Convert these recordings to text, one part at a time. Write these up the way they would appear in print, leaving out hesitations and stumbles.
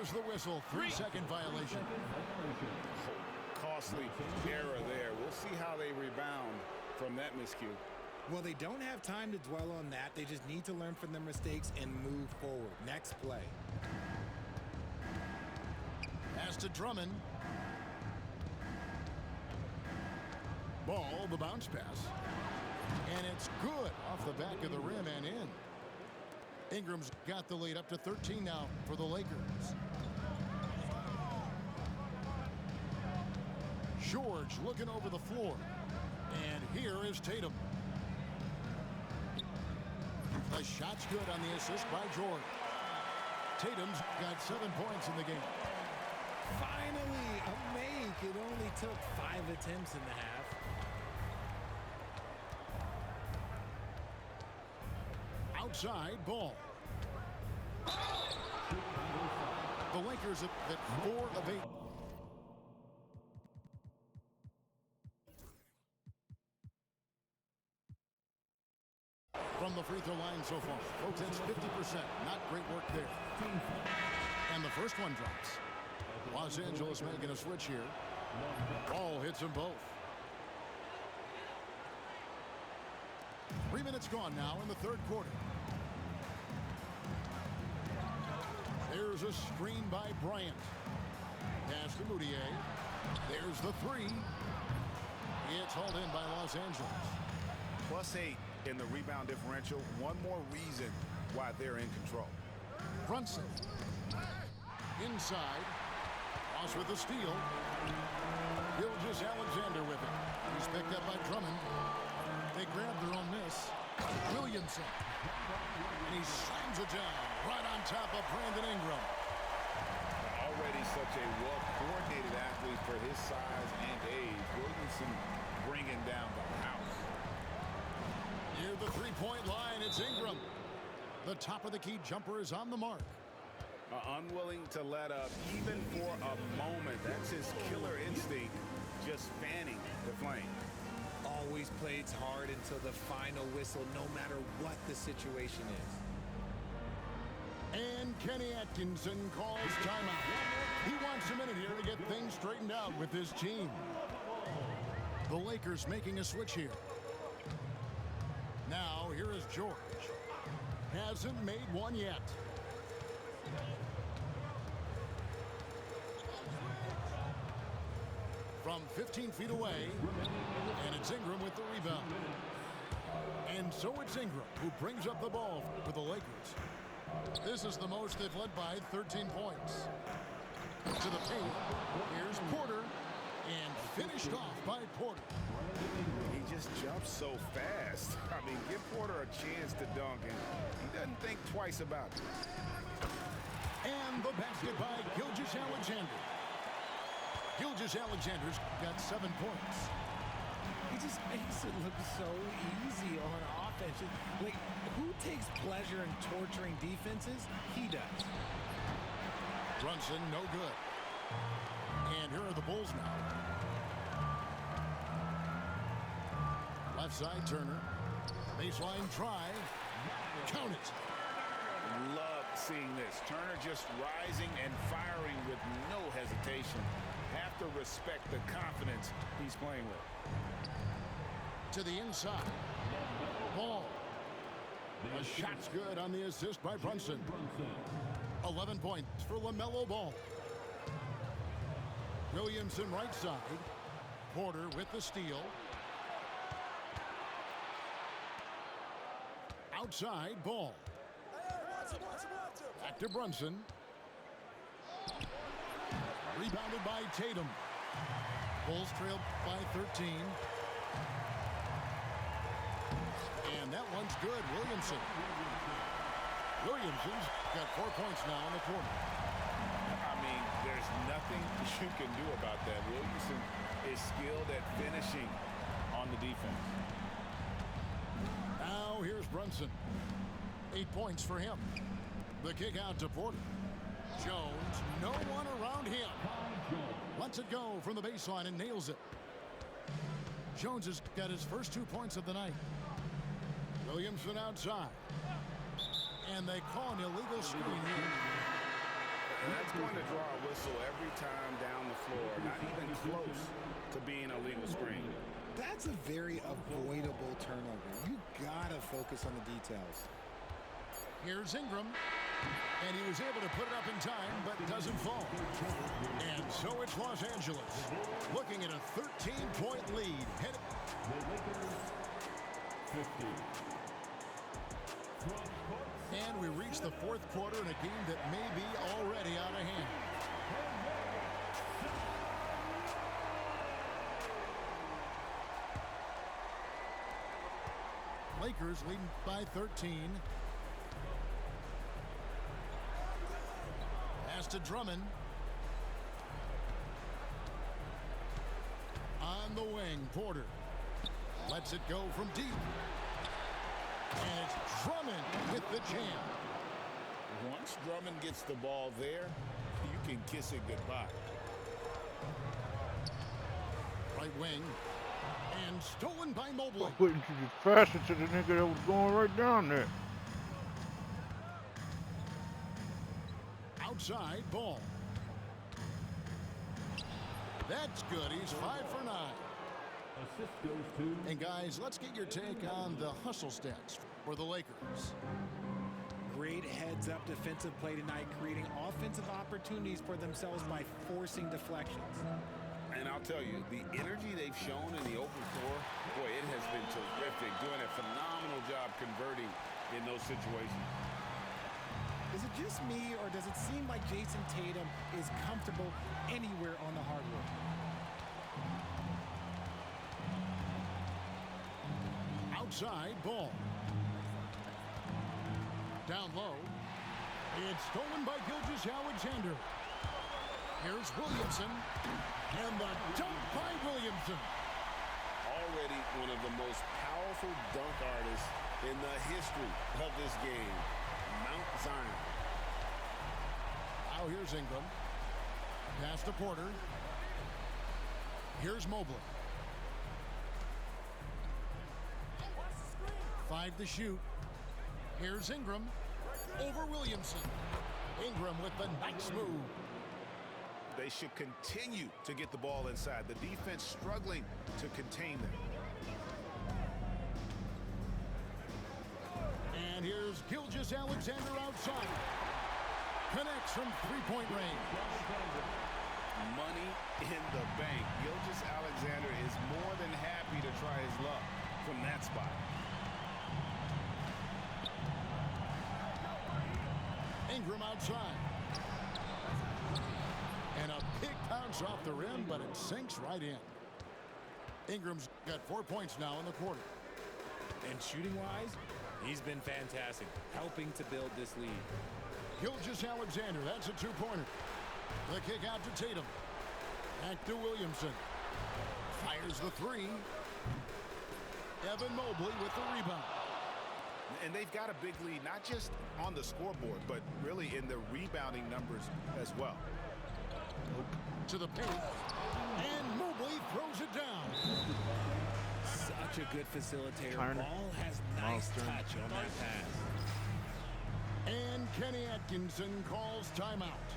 Here's the whistle. 3-second violation. Costly error there. We'll see how they rebound from that miscue. Well, they don't have time to dwell on that. They just need to learn from their mistakes and move forward. Next play. Pass to Drummond. Ball, the bounce pass. And it's good off the back of the rim and in. Ingram's got the lead up to 13 now for the Lakers. George looking over the floor. And here is Tatum. The shot's good on the assist by George. Tatum's got 7 points in the game. Finally, a make. It only took 5 attempts in the half. Outside ball. The Lakers at 4 of 8. From the free throw line so far. Folks, that's 50%. Not great work there. And the first one drops. Los Angeles making a switch here. Ball hits them both. 3 minutes gone now in the third quarter. There's a screen by Bryant. Pass to Moutier. There's the three. It's hauled in by Los Angeles. +8 in the rebound differential. One more reason why they're in control. Brunson. Inside. Ross with the steal. Gilgeous-Alexander with it. He's picked up by Drummond. They grab their own miss. Williamson. And he slams it down right on top of Brandon Ingram. Already such a well-coordinated athlete for his size and age. Williamson bringing down the house. Near the three-point line, it's Ingram. The top of the key jumper is on the mark. Unwilling to let up even for a moment. That's his killer instinct, just fanning the flame. Always plays hard until the final whistle, no matter what the situation is. And Kenny Atkinson calls timeout. He wants a minute here to get things straightened out with his team. The Lakers making a switch here. Now, here is George. Hasn't made one yet. From 15 feet away, and it's Ingram with the rebound. And so it's Ingram who brings up the ball for the Lakers. This is the most they've led by 13 points. To the paint, here's Porter, and finished off by Porter. He just jumps so fast. I mean, give Porter a chance to dunk, and he doesn't think twice about it. And the basket by Gilgeous-Alexander. Gilgeous-Alexander's got 7 points. He just makes it look so easy on offense. Like, who takes pleasure in torturing defenses? He does. Brunson, no good. And here are the Bulls now. Left side, Turner. Baseline try. Count it. Love seeing this. Turner just rising and firing with no hesitation. Have to respect the confidence he's playing with. To the inside. Ball. A shot's good on the assist by Brunson. 11 points for LaMelo Ball. Williamson right side. Porter with the steal. Outside Ball. Back to Brunson. Rebounded by Tatum. Bulls trailed by 13. And that one's good. Williamson's got 4 points now in the quarter. I mean, there's nothing you can do about that. Williamson is skilled at finishing on the defense. Now here's Brunson. 8 points for him. The kick out to Porter. Jones, no one around him. Lets it go from the baseline and nails it. Jones has got his first 2 points of the night. Williamson outside. And they call an illegal screen here. And that's going to draw a whistle every time down the floor, not even close to being a legal screen. That's a very avoidable turnover. You gotta focus on the details. Here's Ingram. And he was able to put it up in time, but doesn't fall. And so it's Los Angeles, looking at a 13-point lead. And we reach the fourth quarter in a game that may be already out of hand. Lakers leading by 13. Pass to Drummond. On the wing, Porter lets it go from deep. And it's Drummond with the jam. Once Drummond gets the ball there, you can kiss it goodbye. Right wing. And stolen by Mobley. Why wouldn't you just pass it to the nigga that was going right down there? Outside, Ball. That's good. He's 5 for 9. Assist goes to. And guys, let's get your take on the hustle stats for the Lakers. Great heads-up defensive play tonight, creating offensive opportunities for themselves by forcing deflections. And I'll tell you, the energy they've shown in the open floor, boy, it has been terrific, doing a phenomenal job converting in those situations. Is it just me, or does it seem like Jason Tatum is comfortable anywhere on the hardwood? Outside, Ball. Down low. It's stolen by Gilgeous-Alexander. Here's Williamson. And the dunk by Williamson. Already one of the most powerful dunk artists in the history of this game. Mount Zion. Now here's Ingram. Pass to Porter. Here's Mobley. 5 to shoot. Here's Ingram. Over Williamson. Ingram with the nice move. They should continue to get the ball inside. The defense struggling to contain them. And here's Gilgeous-Alexander outside. Connects from three-point range. Money in the bank. Gilgeous-Alexander is more than happy to try his luck from that spot. Ingram outside. And a big bounce off the rim, but it sinks right in. Ingram's got 4 points now in the quarter. And shooting-wise, he's been fantastic, helping to build this lead. Gilgeous-Alexander, that's a two-pointer. The kick out to Tatum. Back to Williamson. Fires the three. Evan Mobley with the rebound. And they've got a big lead, not just on the scoreboard, but really in the rebounding numbers as well. To the paint. And Mobley throws it down. Such a good facilitator. Turner. Ball has nice touch on that pass. And Kenny Atkinson calls timeout.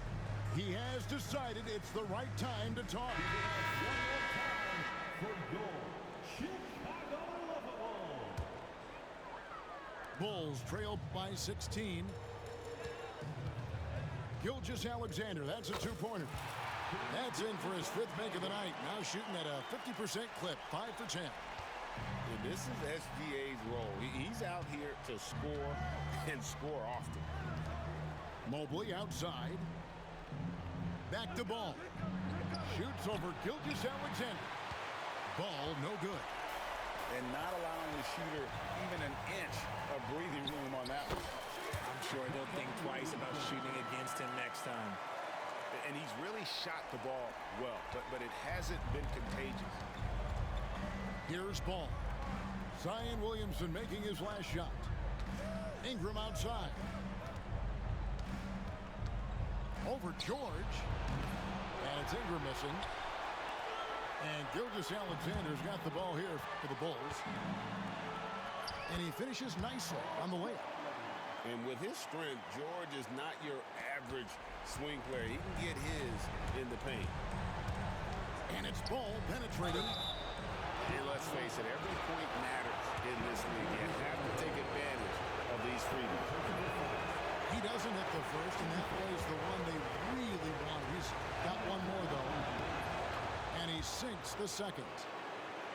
He has decided it's the right time to talk. Bulls trail by 16. Gilgeous-Alexander, that's a two-pointer. That's in for his 5th make of the night. Now shooting at a 50% clip, 5 for 10. And this is SGA's role. He's out here to score and score often. Mobley outside. Back to Ball. Shoots over Gilgeous-Alexander. Ball no good. And not allowing the shooter even an inch of breathing room on that one. I'm sure they'll think twice about shooting against him next time. And he's really shot the ball well, but it hasn't been contagious. Here's Ball. Zion Williamson making his last shot. Ingram outside. Over George. And it's Ingram missing. And Gilgeous-Alexander's got the ball here for the Bulls. And he finishes nicely on the layup. And with his strength, George is not your average swing player. He can get his in the paint. And it's ball penetrating. And let's face it, every point matters in this league. You have to take advantage of these freedoms. He doesn't hit the first, and that was the one they really want. He's got one more, though. And he sinks the second.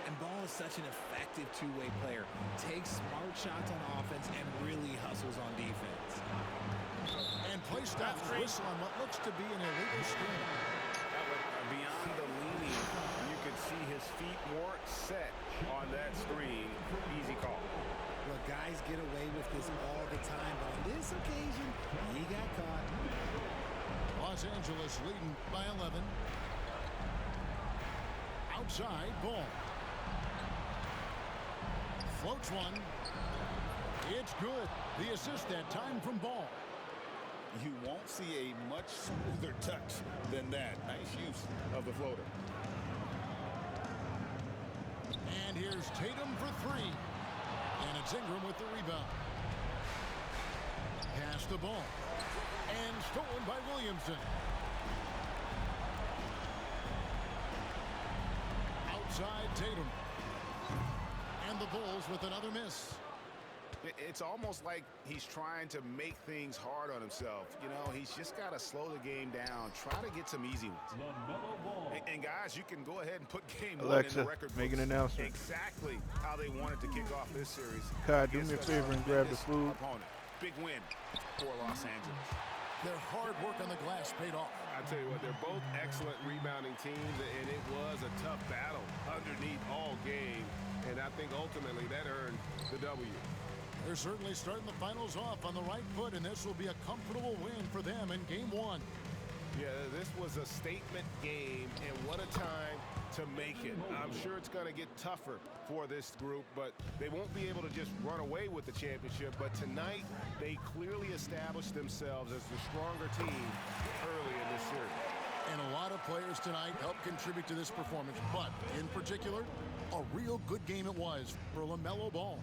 And Ball is such an effective two-way player. Takes smart shots on offense and really hustles on defense. And play stops whistle on what looks to be an illegal screen. Beyond the leaning, you could see his feet weren't set on that screen. Easy call. Look, guys get away with this all the time, but on this occasion, he got caught. Los Angeles leading by 11. Outside ball. Floats one. It's good. The assist that time from Ball. You won't see a much smoother touch than that. Nice use of the floater. And here's Tatum for three. And it's Ingram with the rebound. Pass the ball. And stolen by Williamson. Outside Tatum. And the Bulls with another miss. It's almost like he's trying to make things hard on himself. You know, he's just got to slow the game down. Try to get some easy ones. And guys, you can go ahead and put game one in the record books. Make an announcement. Exactly how they wanted to kick off this series. Kai, do me a favor and grab the food. Opponent. Big win for Los Angeles. Their hard work on the glass paid off. I tell you what, they're both excellent rebounding teams, and it was a tough battle underneath all game. And I think ultimately that earned the W. They're certainly starting the finals off on the right foot, and this will be a comfortable win for them in game one. Yeah, this was a statement game, and what a time to make it. I'm sure it's going to get tougher for this group, but they won't be able to just run away with the championship. But tonight, they clearly established themselves as the stronger team early in this series. And a lot of players tonight helped contribute to this performance, but in particular, a real good game it was for LaMelo Ball.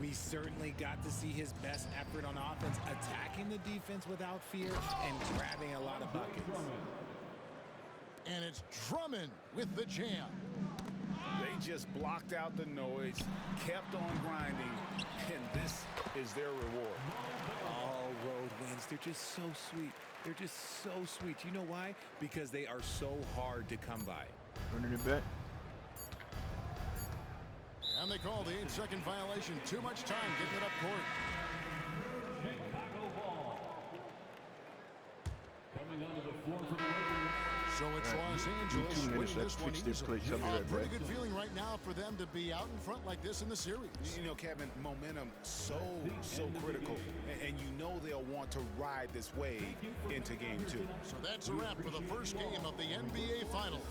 We certainly got to see his best effort on offense, attacking the defense without fear and grabbing a lot of buckets. And it's Drummond with the jam. They just blocked out the noise, kept on grinding, and this is their reward. All road wins. They're just so sweet. They're just so sweet. You know why? Because they are so hard to come by. Running it back. And they call the 8-second violation. Too much time getting it up court. Chicago ball. Coming onto the floor for the Lakers. So it's Los Angeles 2 minutes winning left. this one Fix this easily. place. I'll be right Pretty back. good feeling right now for them to be out in front like this in the series. You know, Kevin, momentum so critical. And you know they'll want to ride this wave into game two. So that's a wrap for the first game of the NBA Finals.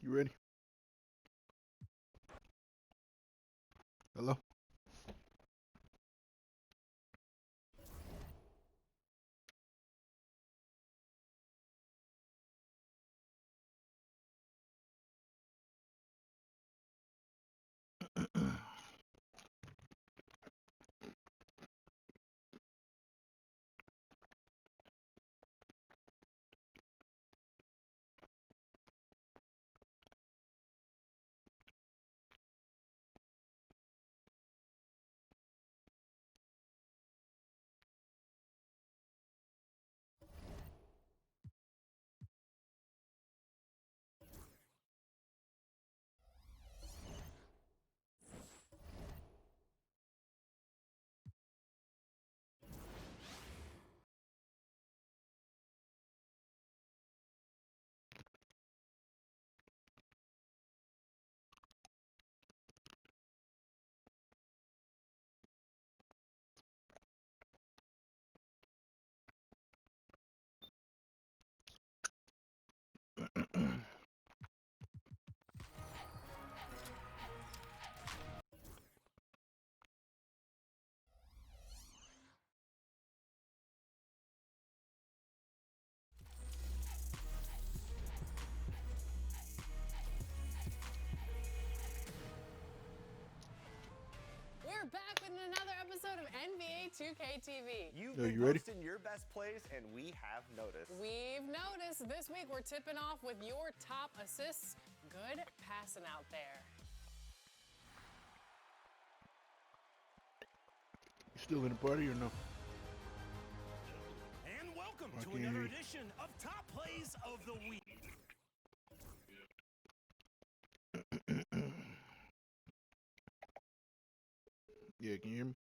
You ready? Hello? We're back with another episode of NBA 2K TV. You've Yo, been you ready? posting your best plays, and we have noticed. We've noticed this week we're tipping off with your top assists. Good passing out there. You still in the party or no? And welcome I to can't another hear you. edition of Top Plays of the Week. Yeah, can you hear me?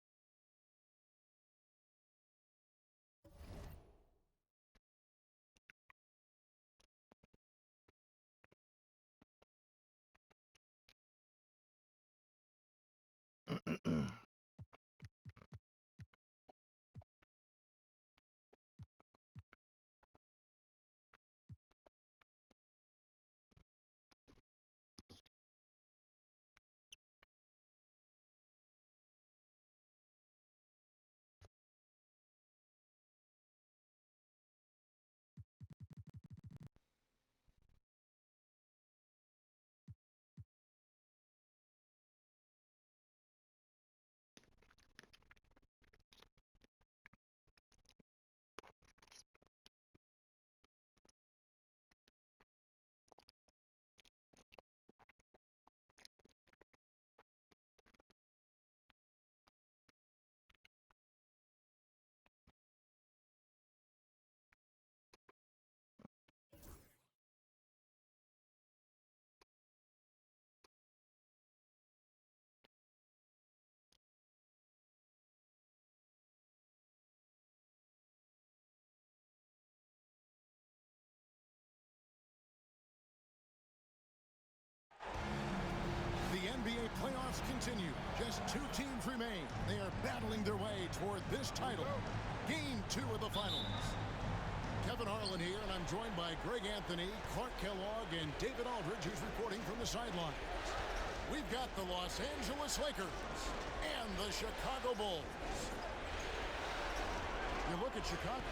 The NBA playoffs continue. Just 2 teams remain. They are battling their way toward this title. Game 2 of the finals. Kevin Harlan here, and I'm joined by Greg Anthony, Clark Kellogg, and David Aldridge, who's reporting from the sidelines. We've got the Los Angeles Lakers and the Chicago Bulls. You look at Chicago.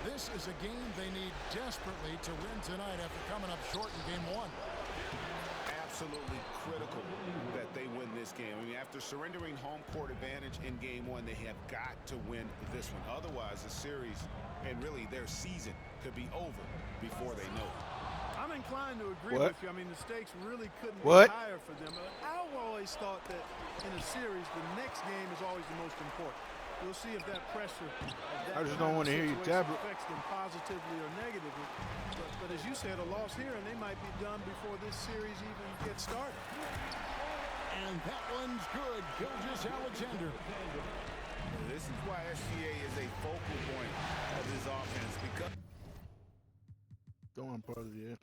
This is a game they need desperately to win tonight after coming up short in Game 1. Absolutely critical that they win this game. I mean, after surrendering home court advantage in Game 1, they have got to win this one. Otherwise, the series and really their season could be over before they know it. I'm inclined to agree What? with you. I mean, the stakes really couldn't What? be higher for them. I've always thought that in a series, the next game is always the most important. We'll see if that pressure of that I just kind don't of wanna hear you situation tablet. affects them positively or negatively. But as you said, a loss here, and they might be done before this series even gets started. And that one's good. Gilgeous Alexander. This is why SGA is a focal point of this offense, because Don't want part of it.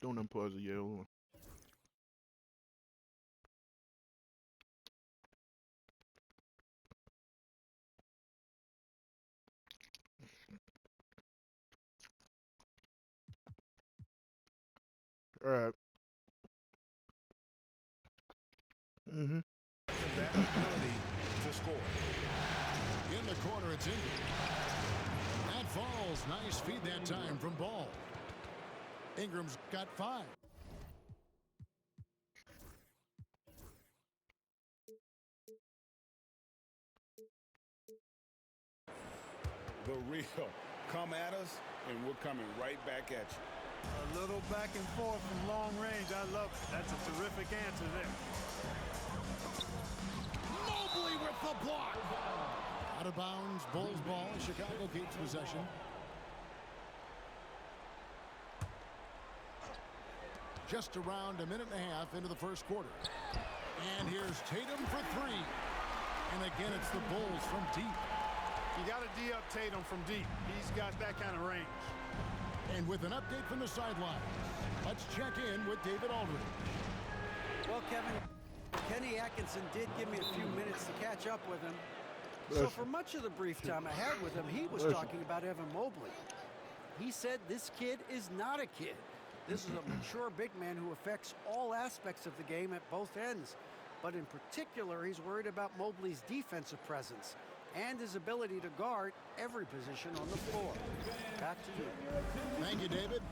Don't unpause the yellow. All right. Mm-hmm. That ability to score. In the corner, it's Ingram. That falls. Nice feed that time from Ball. Ingram's got 5. The real. Come at us, and we're coming right back at you. A little back and forth from long range. I love it. That's a terrific answer there. Mobley with the block. Out of bounds, Bulls ball. Chicago keeps possession. Just around a minute and a half into the first quarter. And here's Tatum for 3. And again, it's the Bulls from deep. You got to D up Tatum from deep. He's got that kind of range. And with an update from the sideline, let's check in with David Aldridge. Well, Kevin, Kenny Atkinson did give me a few minutes to catch up with him. So for much of the brief time I had with him, he was talking about Evan Mobley. He said this kid is not a kid. This is a mature big man who affects all aspects of the game at both ends. But in particular, he's worried about Mobley's defensive presence and his ability to guard every position on the floor. Back to you. Thank you, David.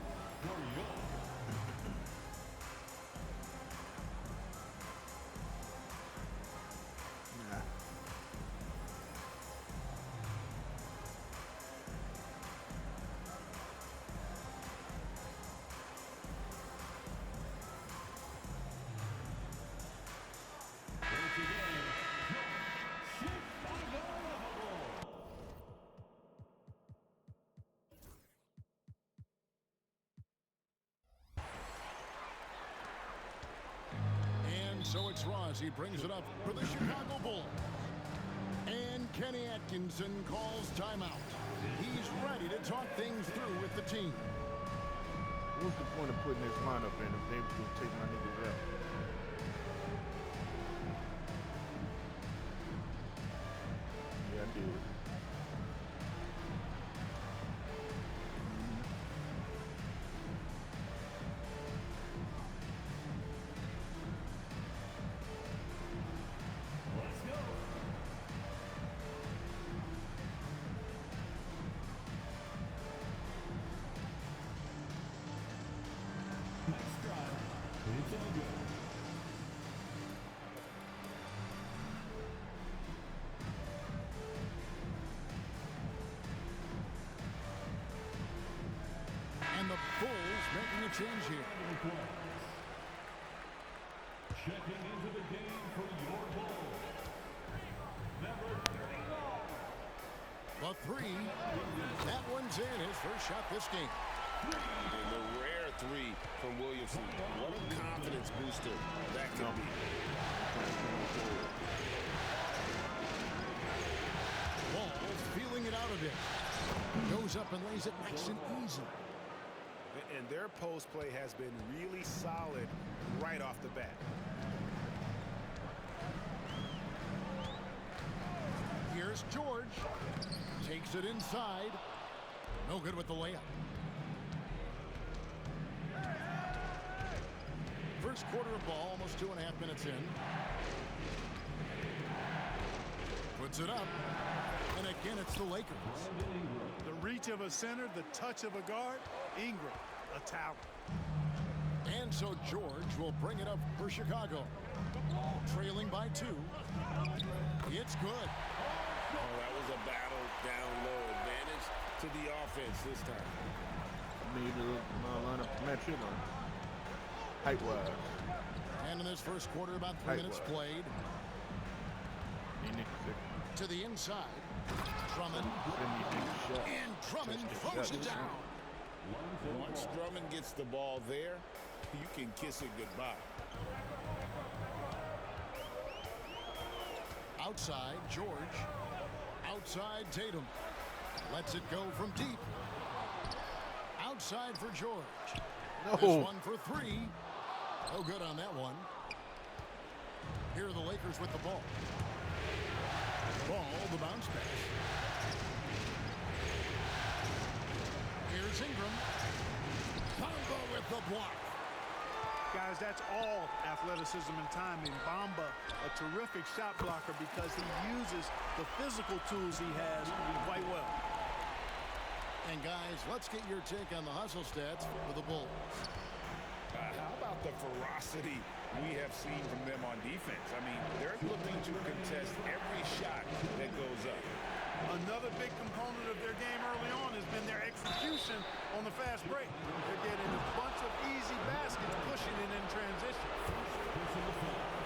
So it's Ross. He brings it up for the Chicago Bulls. And Kenny Atkinson calls timeout. He's ready to talk things through with the team. What's the point of putting this lineup in if they can take my niggas out? Yeah, I did. And the Bulls making a change here. Checking into the game for your Bulls, number 31. The 3. That one's in. His first shot this game. And the rare 3 from Williamson. What a confidence booster that could be. Ball feeling it out a bit. Goes up and lays it nice and easy. And their post play has been really solid right off the bat. Here's George. Takes it inside. No good with the layup. First quarter of ball, almost 2.5 minutes in. Puts it up. And again, it's the Lakers. The reach of a center, the touch of a guard. Ingram, a talent. And so George will bring it up for Chicago. Trailing by 2. It's good. Oh, that was a battle down low. Advantage to the offense this time. Need to line up to match it on height-wise. And in this first quarter, about 3 minutes played. To the inside. Drummond. And Drummond throws it down. Once Drummond gets the ball there, you can kiss it goodbye. Outside, George. Outside, Tatum. Lets it go from deep. Outside for George. This one for three. No good on that one. Here are the Lakers with the ball. The bounce pass. Here's Ingram. Bamba with the block. Guys, that's all athleticism and timing. Bamba, a terrific shot blocker because he uses the physical tools he has quite well. And guys, let's get your take on the hustle stats for the Bulls. How about the ferocity we have seen from them on defense? I mean, they're looking to contest every shot that goes up. Another big component of their game early on has been their execution on the fast break. They're getting a bunch of easy baskets, pushing it in transition.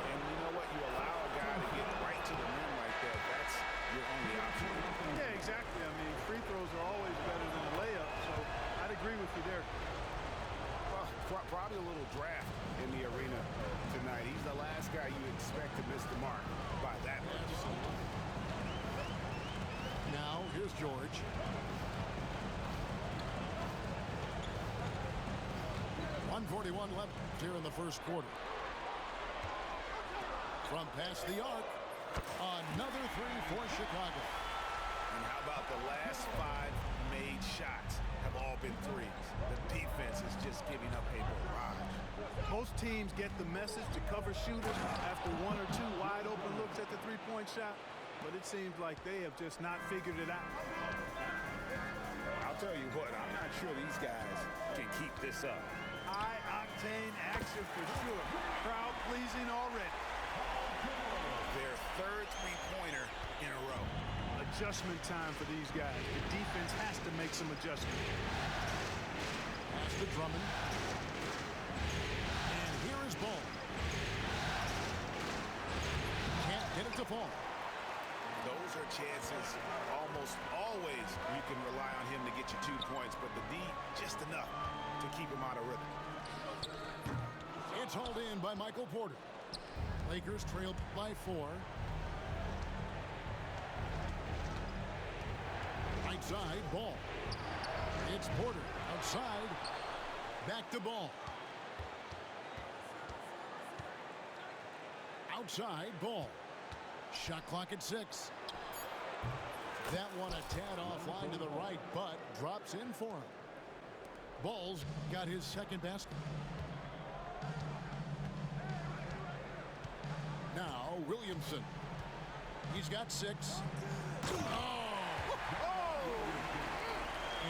And you know what? You allow a guy to get right to the rim like that, that's your only option. Yeah, exactly. I mean, free throws are always better than a layup, so I'd agree with you there. Well, probably a little draft in the arena tonight. He's the last guy you expect to miss the mark by that much. Now, here's George. .141 left here in the first quarter. From past the arc, another three for Chicago. And how about the last 5 made shots have all been threes? The defense is just giving up a barrage. Most teams get the message to cover shooters after 1 or 2 wide open looks at the three-point shot, but it seems like they have just not figured it out. I'll tell you what, I'm not sure these guys can keep this up. High-octane action for sure. Crowd-pleasing already. Their third three-pointer in a row. Adjustment time for these guys. The defense has to make some adjustments. Pass to Drummond. And here is Ball. Can't get it to fall. Those are chances almost always you can rely on him to get you 2 points, but the D just enough to keep him out of rhythm. It's hauled in by Michael Porter. Lakers trail by 4. Right side, Ball. It's Porter outside. Back to Ball. Outside, Ball. Shot clock at 6. That one a tad offline to the right, but drops in for him. Ball's got his second basket. Now Williamson. He's got 6. Oh!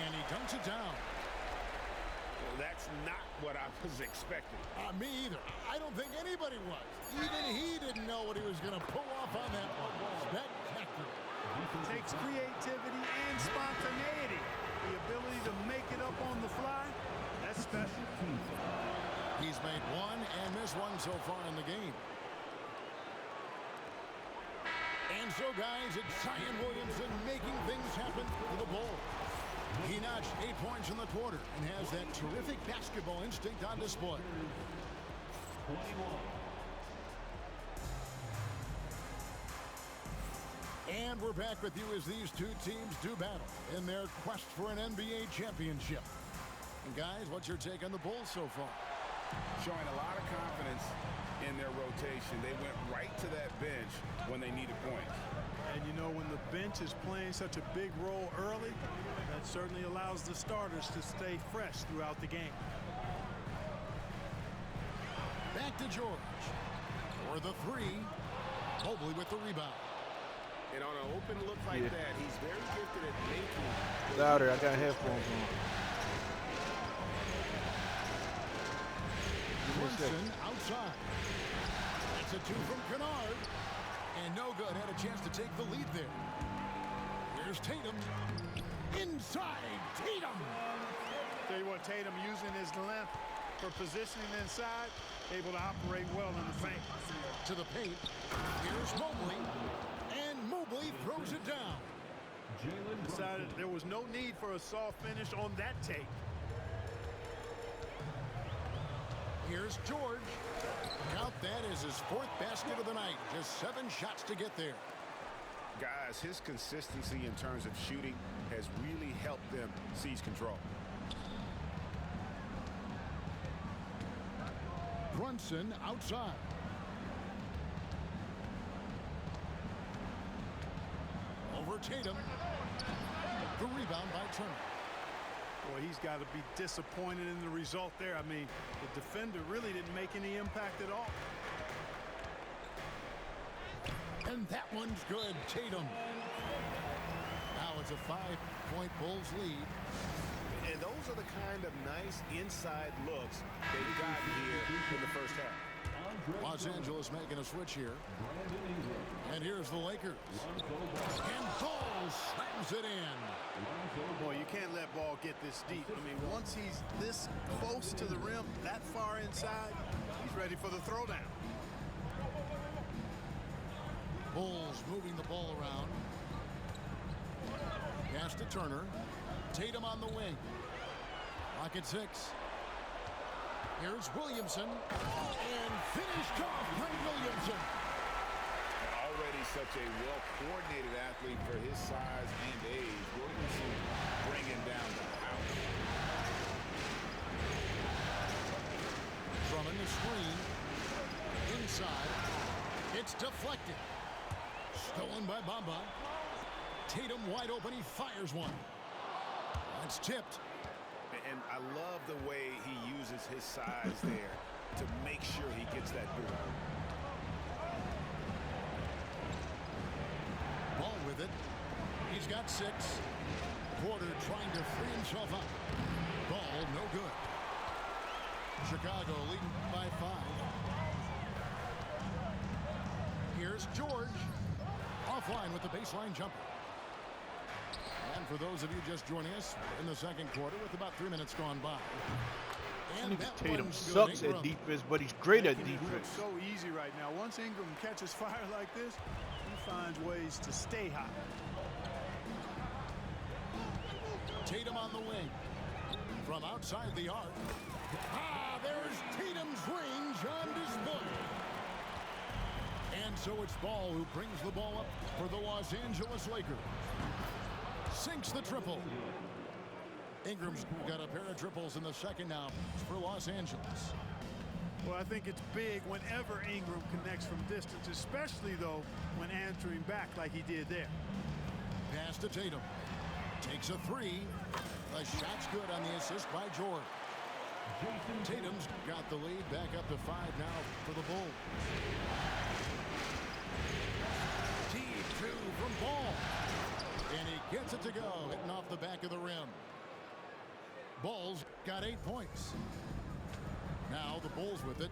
And he dunks it down. Well, that's not what I was expecting. Me either. I don't think anybody was. Even he didn't know what he was going to pull off on that one. Spectacular. It takes creativity and spontaneity. The ability to make it up on the fly, that's special. He's made 1 and missed 1 so far in the game. And so, guys, it's Zion Williamson making things happen for the Bulls. He notched 8 points in the quarter and has that terrific basketball instinct on display. 21. And we're back with you as these two teams do battle in their quest for an NBA championship. And guys, what's your take on the Bulls so far? Showing a lot of confidence in their rotation. They went right to that bench when they needed points. And you know, when the bench is playing such a big role early, that certainly allows the starters to stay fresh throughout the game. Back to George. For the 3. Mobley with the rebound. And on an open look like that, he's very gifted at making. Louder, I got headphones on. Brunson outside. That's a 2 from Kennard. And no good. Had a chance to take the lead there. Here's Tatum. Inside, Tatum. Tell you what, Tatum using his length for positioning inside, able to operate well in the paint. To the paint. Here's Mobley. And Mobley throws it down. Decided there was no need for a soft finish on that take. Here's George. Count that as his 4th basket of the night. Just 7 shots to get there. Guys, his consistency in terms of shooting has really helped them seize control. Brunson outside. Over Tatum. The rebound by Turner. Boy, he's got to be disappointed in the result there. I mean, the defender really didn't make any impact at all. And that one's good. Tatum. Now it's a 5-point Bulls lead. And those are the kind of nice inside looks they've gotten here in the first half. Los Angeles making a switch here. And here's the Lakers. And Ball slams it in. Boy, you can't let Ball get this deep. I mean, once he's this close to the rim, that far inside, he's ready for the throwdown. Bulls moving the ball around. Pass to Turner. Tatum on the wing. Clock at 6. Here's Williamson. And finished off by Williamson. Already such a well-coordinated athlete for his size and age. Williamson bringing down the house. Drummond the screen. Inside. It's deflected. Stolen by Bamba. Tatum wide open. He fires one. That's tipped. And I love the way he uses his size there to make sure he gets that boot. Ball with it. He's got 6. Porter trying to free himself up. Ball no good. Chicago leading by 5. Here's George. Offline with the baseline jumper. And for those of you just joining us in the second quarter with about 3 minutes gone by. And Tatum sucks at defense, but he's great at defense. It's so easy right now. Once Ingram catches fire like this, he finds ways to stay hot. Tatum on the wing. From outside the arc. There's Tatum's range on display. And so it's Ball who brings the ball up for the Los Angeles Lakers. Sinks the triple. Ingram's got a pair of triples in the second now for Los Angeles. Well, I think it's big whenever Ingram connects from distance, especially, though, when answering back like he did there. Pass to Tatum. Takes a 3. The shot's good on the assist by George. Tatum's got the lead back up to 5 now for the Bulls. Deep 2 from Ball. And he gets it to go, hitting off the back of the rim. Bulls got 8 points. Now the Bulls with it.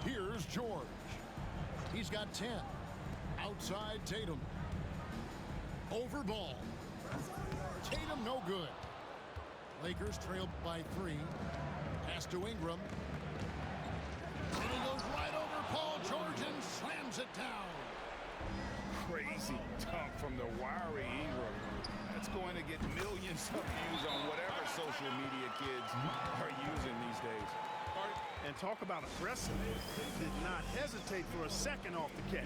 Here's George. He's got 10. Outside Tatum. Over Ball. Tatum no good. Lakers trailed by 3. Pass to Ingram. And he goes right over Paul George and slams it down. Crazy dunk from the wiry Ingram. That's going to get millions of views on whatever social media kids are using these days. And talk about aggressive. He did not hesitate for a second off the catch.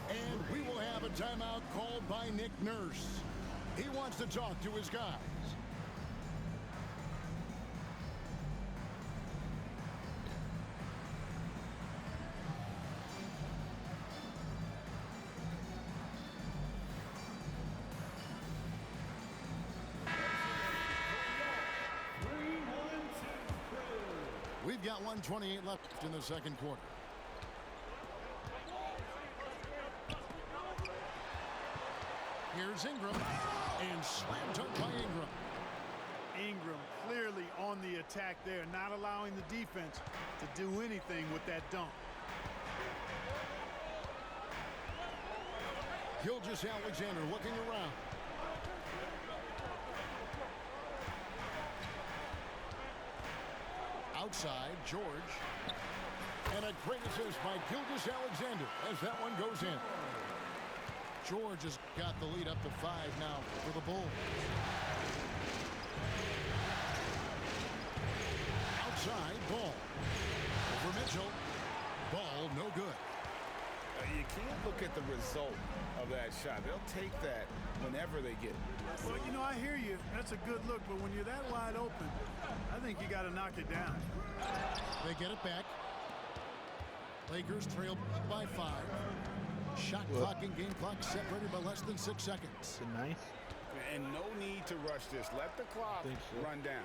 And we will have a timeout called by Nick Nurse. He wants to talk to his guys. We've got 1:28 left in the second quarter. Here's Ingram, and slam dunk by Ingram. Ingram clearly on the attack there, not allowing the defense to do anything with that dunk. Gilgeous-Alexander looking around. Outside, George. And a great assist by Gilgeous-Alexander as that one goes in. George has got the lead up to 5 now for the Bulls. Outside, Ball. Over Mitchell. Ball, no good. You can't look look at the result of that shot. They'll take that whenever they get it. Well, you know, I hear you. That's a good look, but when you're that wide open, I think you got to knock it down. They get it back. Lakers trail by 5. Shot clock and game clock separated by less than 6 seconds. Nice. And no need to rush this. Let the clock run down.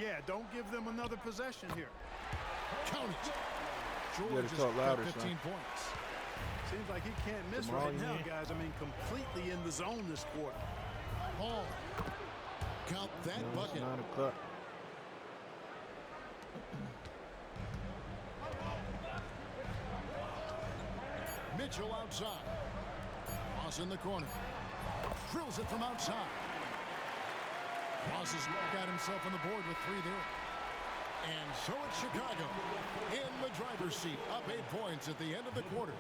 Yeah, don't give them another possession here. Count it. You George gotta talk louder, has got 15 son. points. Seems like he can't miss Tomorrow, right now, yeah. guys. I mean, completely in the zone this quarter. Ball. Count that No, it's bucket. 9 o'clock. Mitchell outside. Ross in the corner. Drills it from outside. Ross has got himself on the board with 3 there. And so it's Chicago in the driver's seat, up 8 points at the end of the quarter.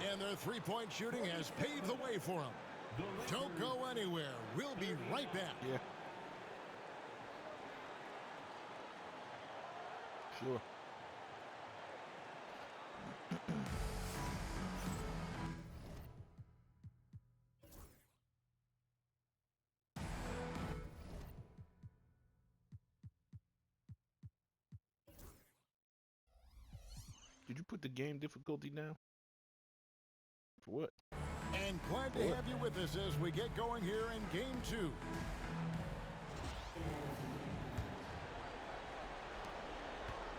And their three-point shooting has paved the way for them. Don't go anywhere. We'll be right back. Yeah. Sure. Did you put the game difficulty down? For what? And glad to have you with us as we get going here in game 2.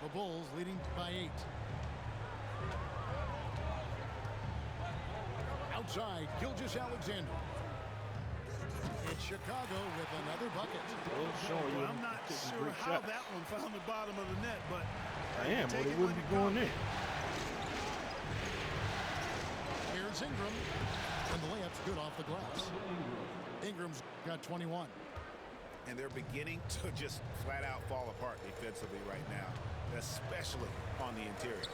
The Bulls leading by 8. Outside, Gilgeous-Alexander. It's Chicago with another bucket. Well, I'm not sure how that one found the bottom of the net, but I am, or they wouldn't be going in. Here's Ingram, and the layup's good off the glass. Ingram's got 21. And they're beginning to just flat out fall apart defensively right now, especially on the interior.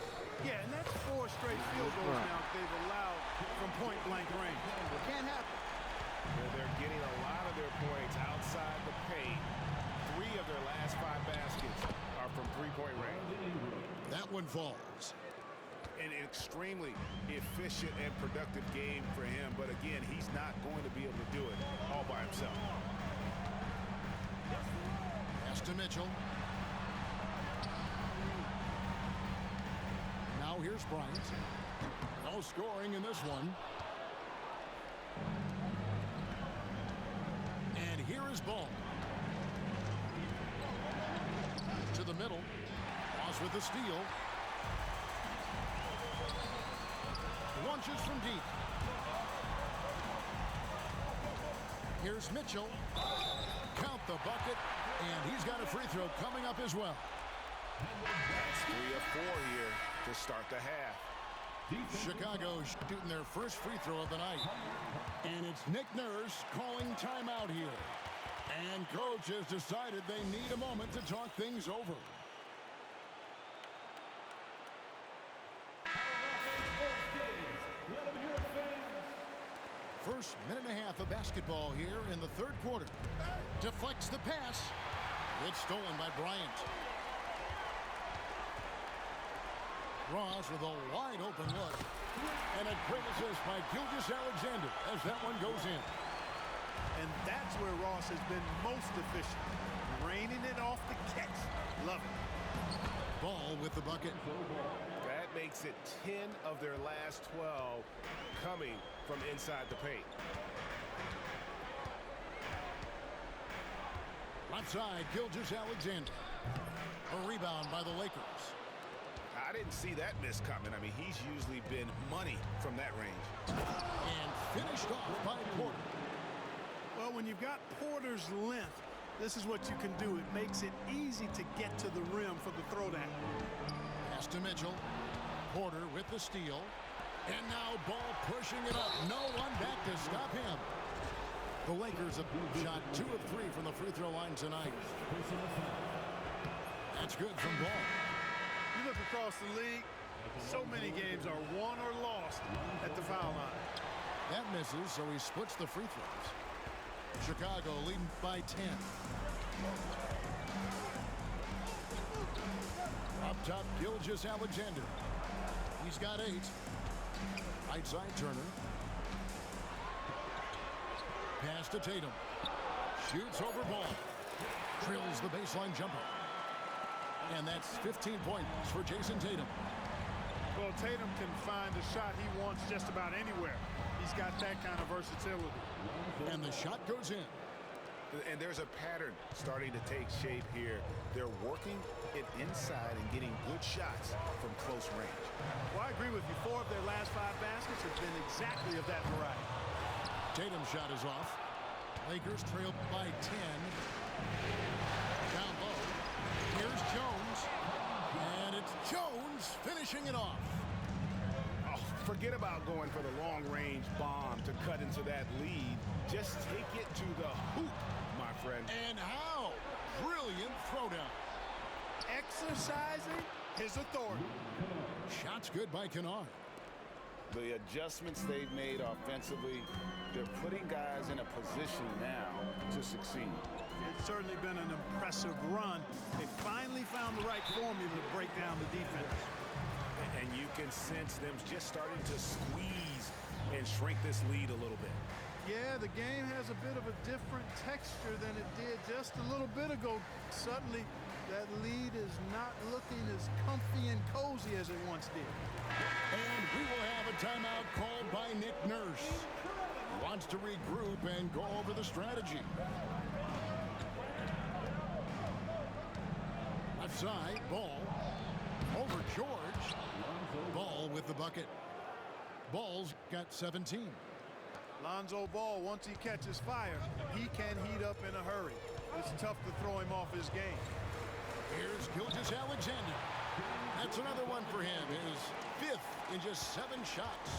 yeah, and that's 4 straight field goals now they've allowed from point-blank range. Can't happen. They're getting a lot of their points outside the paint. 3 of their last 5 baskets are from three-point range. That one falls. An extremely efficient and productive game for him, but again, he's not going to be able to do it all by himself. Pass to Mitchell. Now here's Bryant. No scoring in this one. And here is Ball. To the middle. Ross with the steal. Launches from deep. Here's Mitchell. Count the bucket. And he's got a free throw coming up as well. That's 3 of 4 here to start the half. Chicago shooting their first free throw of the night. And it's Nick Nurse calling timeout here. And coach has decided they need a moment to talk things over. First minute and a half of basketball here in the third quarter. Deflects the pass. It's stolen by Bryant. Ross with a wide open look. And a great assist by Gilgeous-Alexander as that one goes in. And that's where Ross has been most efficient. Raining it off the catch. Love it. Ball with the bucket. That makes it 10 of their last 12 coming from inside the paint. Left side, Gilgeous-Alexander. A rebound by the Lakers. I didn't see that miss coming. I mean, he's usually been money from that range. And finished off by Porter. Well, when you've got Porter's length, this is what you can do. It makes it easy to get to the rim for the throwdown. Pass to Mitchell. Porter with the steal. And now Ball pushing it up. No one back to stop him. The Lakers have shot 2 of 3 from the free throw line tonight. That's good from Ball. You look across the league, so many games are won or lost at the foul line. That misses, so he splits the free throws. Chicago leading by 10. Up top, Gilgeous-Alexander. He's got 8. Right side, Turner. pass to Tatum. Shoots over ball. Drills the baseline jumper. And that's 15 points for Jason Tatum. Well, Tatum can find the shot he wants just about anywhere. He's got that kind of versatility. And the shot goes in. And there's a pattern starting to take shape here. They're working it inside and getting good shots from close range. Well, I agree with you. 4 of their last 5 baskets have been exactly of that variety. Tatum's shot is off. Lakers trail by 10. Down low. Here's Jones. And it's Jones finishing it off. Oh, forget about going for the long-range bomb to cut into that lead. Just take it to the hoop, my friend. And how? Brilliant throwdown. Exercising his authority. Shots good by Kennard. The adjustments they've made offensively, they're putting guys in a position now to succeed. It's certainly been an impressive run. They finally found the right formula to break down the defense. And you can sense them just starting to squeeze and shrink this lead a little bit. Yeah, the game has a bit of a different texture than it did just a little bit ago. Suddenly, that lead is not looking as comfy and cozy as it once did. And we will have a timeout called by Nick Nurse. He wants to regroup and go over the strategy. Left side, Ball. Over George. Ball with the bucket. Ball's got 17. Lonzo Ball, once he catches fire, he can heat up in a hurry. It's tough to throw him off his game. Here's Gilgeous-Alexander. That's another one for him. His 5th in just 7 shots.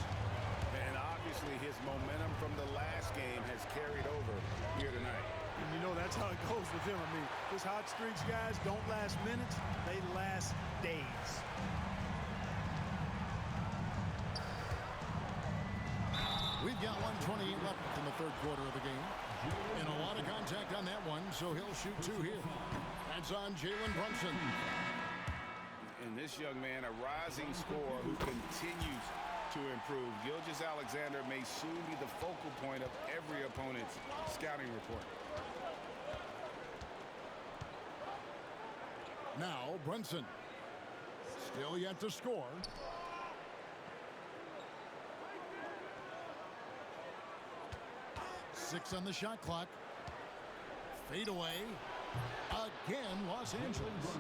And obviously his momentum from the last game has carried over here tonight. And you know that's how it goes with him. I mean, his hot streaks, guys, don't last minutes. They last days. We've got 1:28 left in the 3rd quarter of the game. And a lot of contact on that one, so he'll shoot 2 here. That's on Jalen Brunson. And this young man, a rising scorer who continues to improve. Gilgeous-Alexander may soon be the focal point of every opponent's scouting report. Now Brunson. Still yet to score. Six on the shot clock. Fade away. Again, Los Angeles.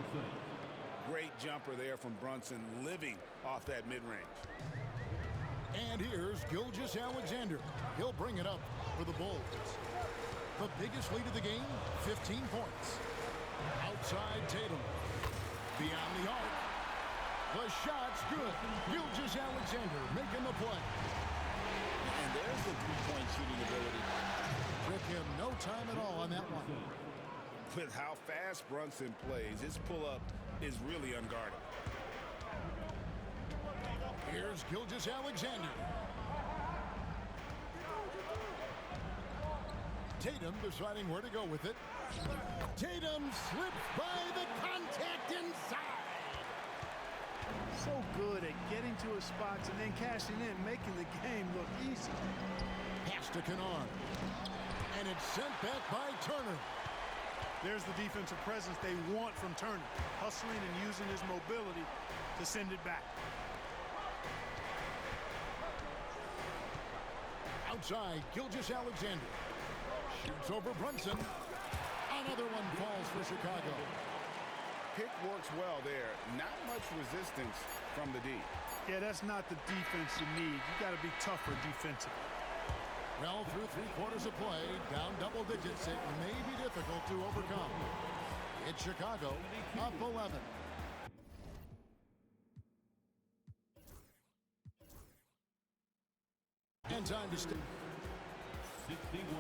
Great jumper there from Brunson, living off that mid-range. And here's Gilgeous-Alexander. He'll bring it up for the Bulls. The biggest lead of the game, 15 points. Outside Tatum. Beyond the arc. The shot's good. Gilgeous-Alexander making the play. And there's the three-point shooting ability. Took him no time at all on that one. With how fast Brunson plays, his pull-up is really unguarded. Here's Gilgeous-Alexander. Tatum deciding where to go with it. Tatum slips by the contact inside. So good at getting to his spots and then cashing in, making the game look easy. Pass to Kennard. And it's sent back by Turner. There's the defensive presence they want from Turner. Hustling and using his mobility to send it back. Outside, Gilgeous-Alexander. Shoots over Brunson. Another one falls for Chicago. Pick works well there. Not much resistance from the D. Yeah, that's not the defense you need. You got to be tougher defensively. Well, through 3 quarters of play, down double digits, it may be difficult to overcome. It's Chicago, up 11. And time to stay. 61.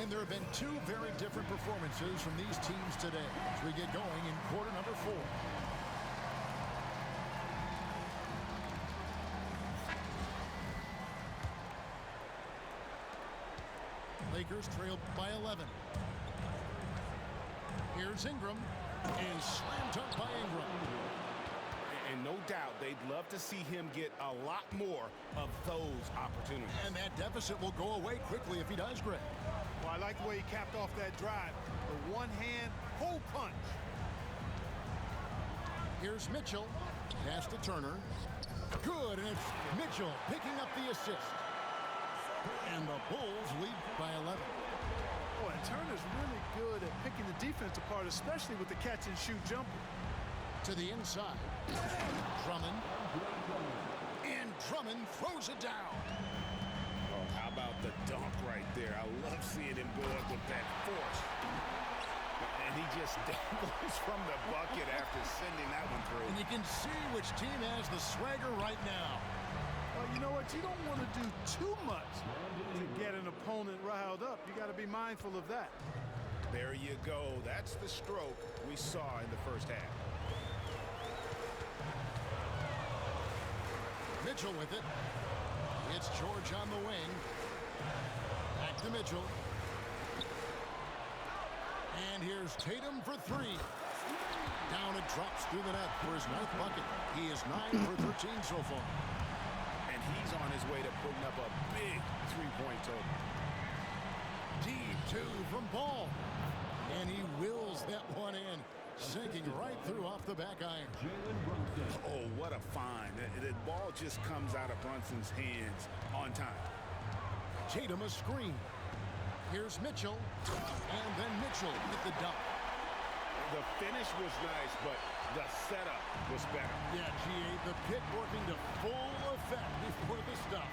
And there have been 2 very different performances from these teams today as we get going in quarter number 4. Lakers trailed by 11. Here's Ingram, and slam dunk by Ingram. And no doubt they'd love to see him get a lot more of those opportunities. And that deficit will go away quickly if he does, Greg. Well, I like the way he capped off that drive. The one-hand hole punch. Here's Mitchell. Pass to Turner. Good, and it's Mitchell picking up the assist. And the Bulls lead by 11. Oh, and Turner's really good at picking the defense apart, especially with the catch-and-shoot jumper. To the inside. Drummond. And Drummond throws it down. Oh, how about the dunk right there? I love seeing him go up with that force. And he just dangles from the bucket after sending that one through. And you can see which team has the swagger right now. Well, you know what? You don't want to do too much to get an opponent riled up. You got to be mindful of that. There you go. That's the stroke we saw in the first half. Mitchell with it. It's George on the wing. Back to Mitchell. And here's Tatum for three. Down it drops through the net for his 9th bucket. He is 9 for 13 so far. And he's on his way to putting up a big three-point total. Deep two from Ball. And he wills that one in. Sinking right through off the back iron. Oh, what a find. The ball just comes out of Brunson's hands on time. Tatum a screen. Here's Mitchell. And then Mitchell with the dunk. The finish was nice, but the setup was better. Yeah, G.A., the pick working to full effect before the stuff.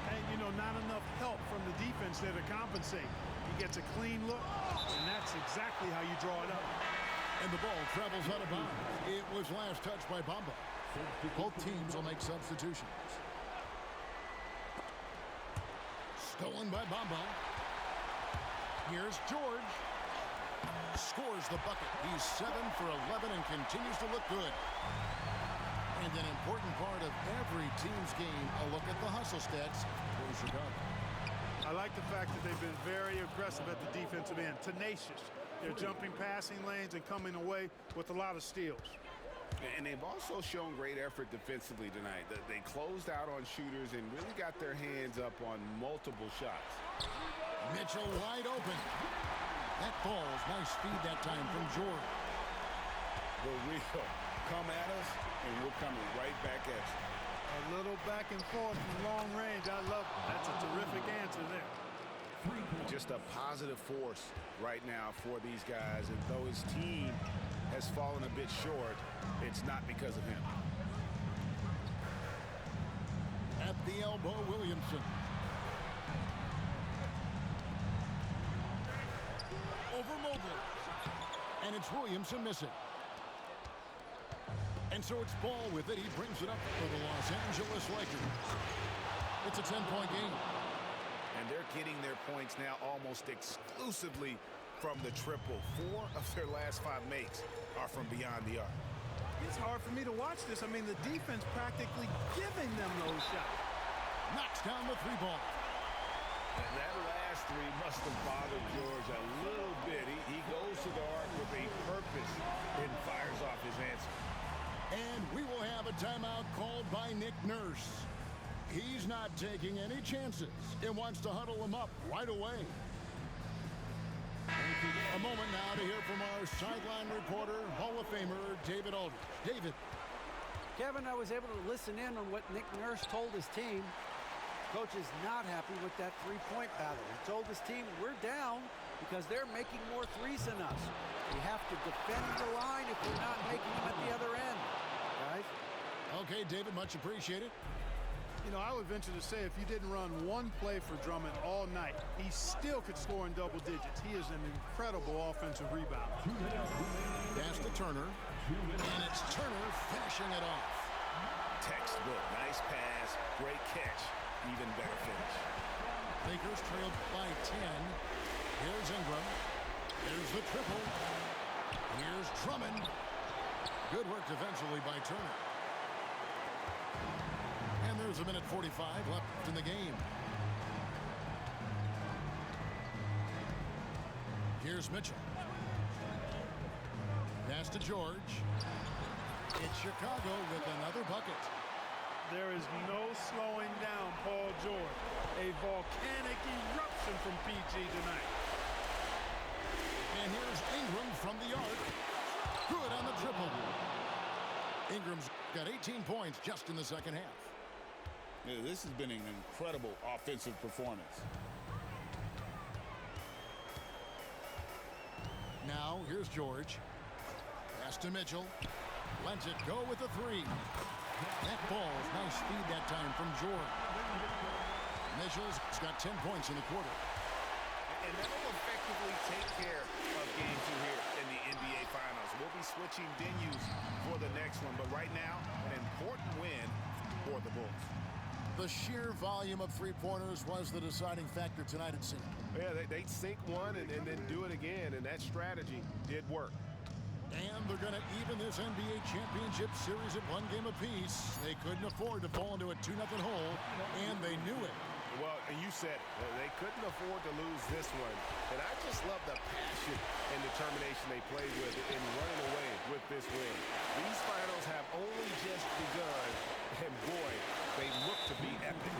And, you know, not enough help from the defense there to compensate. He gets a clean look, and that's exactly how you draw it up. And the ball travels out of bounds. It was last touched by Bamba. Both teams will make substitutions. Stolen by Bamba. Here's George. Scores the bucket. He's 7 for 11 and continues to look good. And an important part of every team's game, a look at the hustle stats for Chicago. I like the fact that they've been very aggressive at the defensive end, tenacious. They're jumping passing lanes and coming away with a lot of steals. And they've also shown great effort defensively tonight. They closed out on shooters and really got their hands up on multiple shots. Mitchell wide open. That falls. Nice feed that time from George. The real come at us, and we're coming right back at you. A little back and forth from long range. I love it. That's a terrific answer there. Just a positive force right now for these guys. And though his team has fallen a bit short, it's not because of him. At the elbow, Williamson. Over Mobley. And it's Williamson missing. And so it's Ball with it. He brings it up for the Los Angeles Lakers. It's a 10-point game. And they're getting their points now almost exclusively from the triple. 4 of their last 5 makes are from beyond the arc. It's hard for me to watch this. I mean, the defense practically giving them those shots. Knocks down the 3 ball. And that last 3 must have bothered George a little bit. He goes to the arc with a purpose and fires off his answer. And we will have a timeout called by Nick Nurse. He's not taking any chances and wants to huddle him up right away. A moment now to hear from our sideline reporter, Hall of Famer David Aldridge. David. Kevin, I was able to listen in on what Nick Nurse told his team. Coach is not happy with that three-point battle. He told his team, we're down because they're making more threes than us. We have to defend the line if we're not making them at the other end, guys. Okay, David, much appreciated. You know, I would venture to say if you didn't run one play for Drummond all night, he still could score in double digits. He is an incredible offensive rebounder. Pass to Turner. And it's Turner finishing it off. Textbook. Nice pass. Great catch. Even better finish. Lakers trailed by 10. Here's Ingram. Here's the triple. Here's Drummond. Good work defensively by Turner. And there's a minute 45 left in the game. Here's Mitchell. Pass to George. It's Chicago with another bucket. There is no slowing down Paul George. A volcanic eruption from PG tonight. And here's Ingram from the arc. Good on the triple. Ingram's got 18 points just in the second half. Yeah, this has been an incredible offensive performance. Now, here's George. Pass to Mitchell. Lets it go with the three. That ball's nice speed that time from George. Mitchell's got 10 points in the quarter. And that will effectively take care of game 2 here in the NBA Finals. We'll be switching venues for the next one, but right now, an important win for the Bulls. The sheer volume of three-pointers was the deciding factor tonight, it seemed. Yeah, they'd sink one and then do it again, and that strategy did work. And they're going to even this NBA championship series at one game apiece. They couldn't afford to fall into a 2-0 hole, and they knew it. Well, and you said it. They couldn't afford to lose this one. And I just love the passion and determination they played with in running away with this win. These finals have only just begun, and boy, they look to be epic.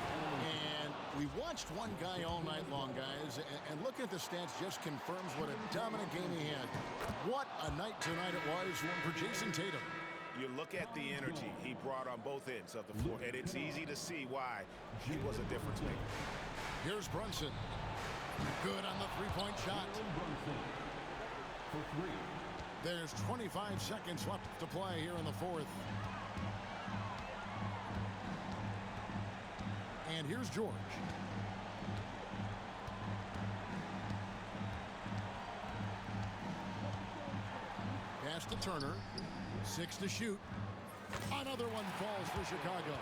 And we watched one guy all night long, guys, and looking at the stats just confirms what a dominant game he had. What a night tonight it was for Jason Tatum. You look at the energy he brought on both ends of the floor, and it's easy to see why he was a difference maker. Here's Brunson. Good on the three-point shot. There's 25 seconds left to play here in the fourth. And here's George. Pass to Turner. 6 to shoot. Another one falls for Chicago.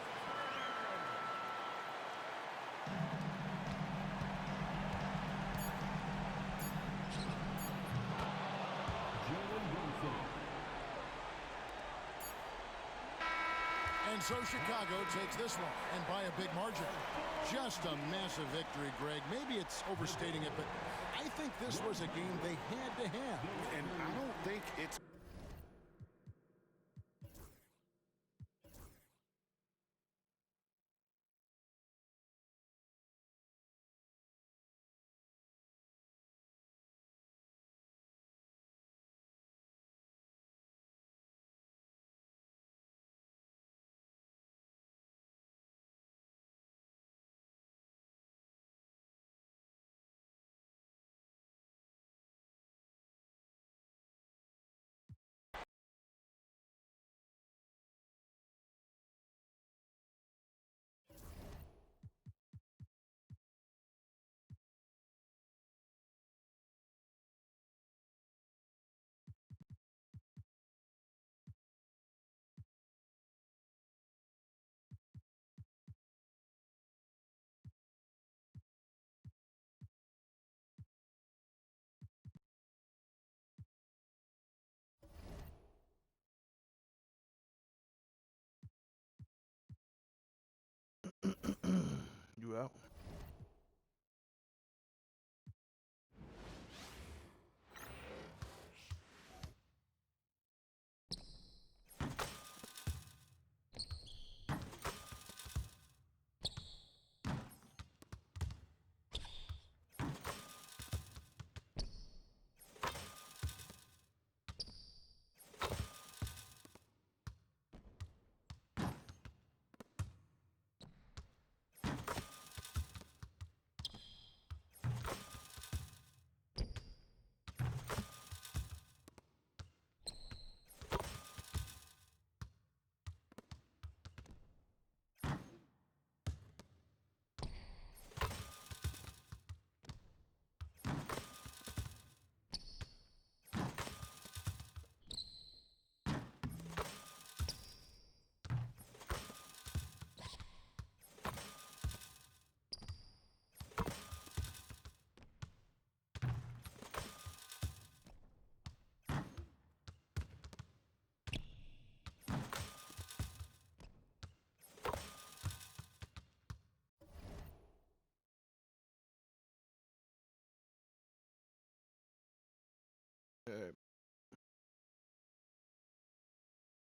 And so Chicago takes this one, and by a big margin. Just a massive victory, Greg. Maybe it's overstating it, but I think this was a game they had to have. And I don't think it's... You out?